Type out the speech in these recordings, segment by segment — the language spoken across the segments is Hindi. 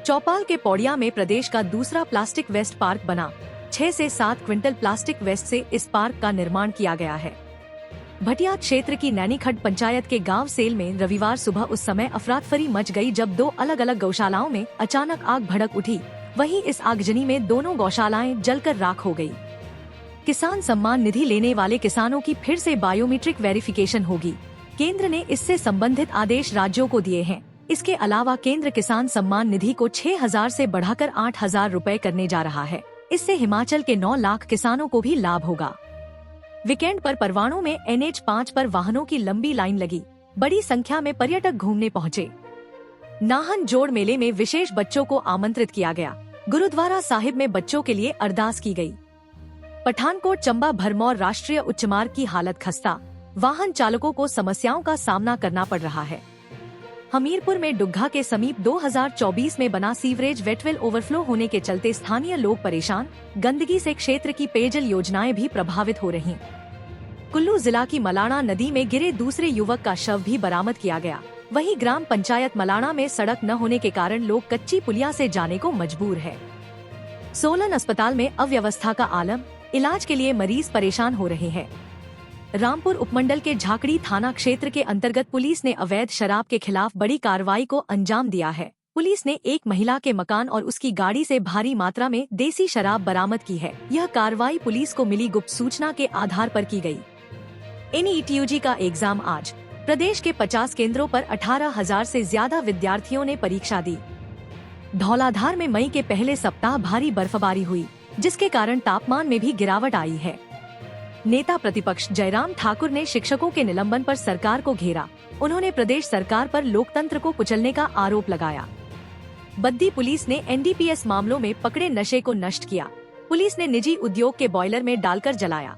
चौपाल के पौड़िया में प्रदेश का दूसरा प्लास्टिक वेस्ट पार्क बना। 6 से 7 क्विंटल प्लास्टिक वेस्ट से इस पार्क का निर्माण किया गया है। भटिया क्षेत्र की नैनीखड्ड पंचायत के गांव सेल में रविवार सुबह उस समय अफरातफरी मच गई जब 2 अलग अलग गौशालाओं में अचानक आग भड़क उठी। वहीं इस आगजनी में दोनों गौशालाएं जलकर राख हो गई। किसान सम्मान निधि लेने वाले किसानों की फिर से बायोमीट्रिक वेरिफिकेशन होगी। केंद्र ने इससे संबंधित आदेश राज्यों को दिए हैं। इसके अलावा केंद्र किसान सम्मान निधि को 6,000 से बढ़ाकर 8,000 रुपए करने जा रहा है। इससे हिमाचल के 9 लाख किसानों को भी लाभ होगा। वीकेंड पर परवाणू में NH5 पर वाहनों की लंबी लाइन लगी। बड़ी संख्या में पर्यटक घूमने पहुंचे। नाहन जोड़ मेले में विशेष बच्चों को आमंत्रित किया गया। गुरुद्वारा साहिब में बच्चों के लिए अरदास की गई। पठानकोट चंबा भरमौर राष्ट्रीय उच्च मार्ग की हालत खस्ता। वाहन चालकों को समस्याओं का सामना करना पड़ रहा है। हमीरपुर में डुग्घा के समीप 2024 में बना सीवरेज वेटवेल ओवरफ्लो होने के चलते स्थानीय लोग परेशान। गंदगी से क्षेत्र की पेयजल योजनाएं भी प्रभावित हो रही। कुल्लू जिला की मलाणा नदी में गिरे दूसरे युवक का शव भी बरामद किया गया। वहीं ग्राम पंचायत मलाणा में सड़क न होने के कारण लोग कच्ची पुलिया से जाने को मजबूर है। सोलन अस्पताल में अव्यवस्था का आलम। इलाज के लिए मरीज परेशान हो रहे हैं। रामपुर उपमंडल के झाकड़ी थाना क्षेत्र के अंतर्गत पुलिस ने अवैध शराब के खिलाफ बड़ी कार्रवाई को अंजाम दिया है। पुलिस ने एक महिला के मकान और उसकी गाड़ी से भारी मात्रा में देसी शराब बरामद की है। यह कार्रवाई पुलिस को मिली गुप्त सूचना के आधार पर की गई। NETUG का एग्जाम आज। प्रदेश के 50 केंद्रों पर 18,000 से ज्यादा विद्यार्थियों ने परीक्षा दी। धौलाधार में मई के पहले सप्ताह भारी बर्फबारी हुई, जिसके कारण तापमान में भी गिरावट आई है। नेता प्रतिपक्ष जयराम ठाकुर ने शिक्षकों के निलंबन पर सरकार को घेरा। उन्होंने प्रदेश सरकार पर लोकतंत्र को कुचलने का आरोप लगाया। बद्दी पुलिस ने NDPS मामलों में पकड़े नशे को नष्ट किया। पुलिस ने निजी उद्योग के बॉयलर में डालकर जलाया।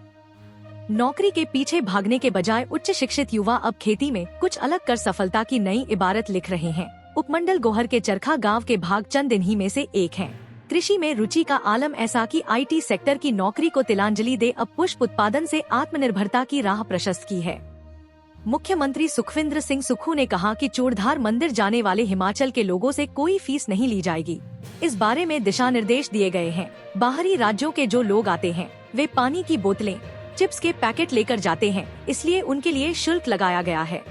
नौकरी के पीछे भागने के बजाय उच्च शिक्षित युवा अब खेती में कुछ अलग कर सफलता की नई इबारत लिख रहे हैं। उपमंडल गोहर के चरखा गांव के भाग चंद इन्हीं में से एक हैं। कृषि में रुचि का आलम ऐसा कि IT सेक्टर की नौकरी को तिलांजलि दे अब पुष्प उत्पादन से आत्मनिर्भरता की राह प्रशस्त की है। मुख्यमंत्री सुखविंदर सिंह सुक्खू ने कहा कि चूड़धार मंदिर जाने वाले हिमाचल के लोगों से कोई फीस नहीं ली जाएगी। इस बारे में दिशा निर्देश दिए गए हैं। बाहरी राज्यों के जो लोग आते हैं वे पानी की बोतलें, चिप्स के पैकेट लेकर जाते हैं, इसलिए उनके लिए शुल्क लगाया गया है।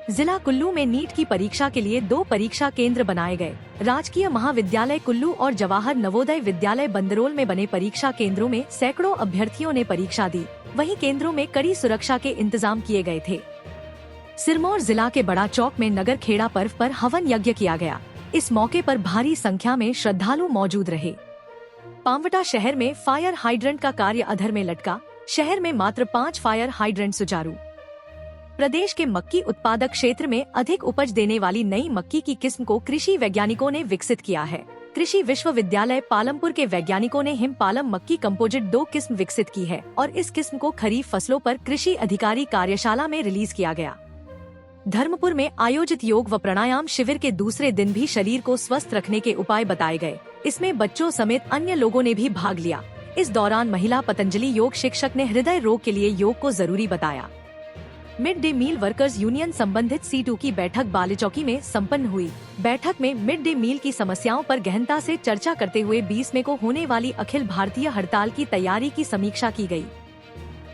जिला कुल्लू में नीट की परीक्षा के लिए 2 परीक्षा केंद्र बनाए गए। राजकीय महाविद्यालय कुल्लू और जवाहर नवोदय विद्यालय बंदरोल में बने परीक्षा केंद्रों में सैकड़ों अभ्यर्थियों ने परीक्षा दी। वहीं केंद्रों में कड़ी सुरक्षा के इंतजाम किए गए थे। सिरमौर जिला के बड़ा चौक में नगर खेड़ा पर्व पर हवन यज्ञ किया गया। इस मौके पर भारी संख्या में श्रद्धालु मौजूद रहे। पांवटा शहर में फायर हाइड्रेंट का कार्य अधर में लटका। शहर में मात्र 5 फायर हाइड्रेंट सुचारू। प्रदेश के मक्की उत्पादक क्षेत्र में अधिक उपज देने वाली नई मक्की की किस्म को कृषि वैज्ञानिकों ने विकसित किया है। कृषि विश्वविद्यालय पालमपुर के वैज्ञानिकों ने हिम पालम मक्की कंपोजिट 2 किस्म विकसित की है और इस किस्म को खरीफ फसलों पर कृषि अधिकारी कार्यशाला में रिलीज किया गया। धर्मपुर में आयोजित योग व प्राणायाम शिविर के दूसरे दिन भी शरीर को स्वस्थ रखने के उपाय बताए गए। इसमें बच्चों समेत अन्य लोगों ने भी भाग लिया। इस दौरान महिला पतंजलि योग शिक्षक ने हृदय रोग के लिए योग को जरूरी बताया। Mid day meal workers union संबंधित C2 की बैठक बालेचौकी में संपन्न हुई। बैठक में मिड डे मील की समस्याओं पर गहनता से चर्चा करते हुए 20 मई को होने वाली अखिल भारतीय हड़ताल की तैयारी की समीक्षा की गई।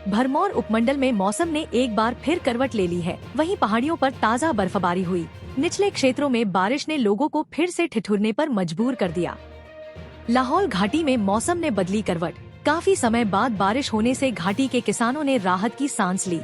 भरमौर उपमंडल में मौसम ने एक बार फिर करवट ले ली है। वहीं पहाड़ियों पर ताज़ा बर्फबारी हुई। निचले क्षेत्रों में बारिश ने लोगों को फिर से ठिठुरने पर मजबूर कर दिया। लाहौल घाटी में मौसम ने बदली करवट। काफी समय बाद बारिश होने से घाटी के किसानों ने राहत की सांस ली।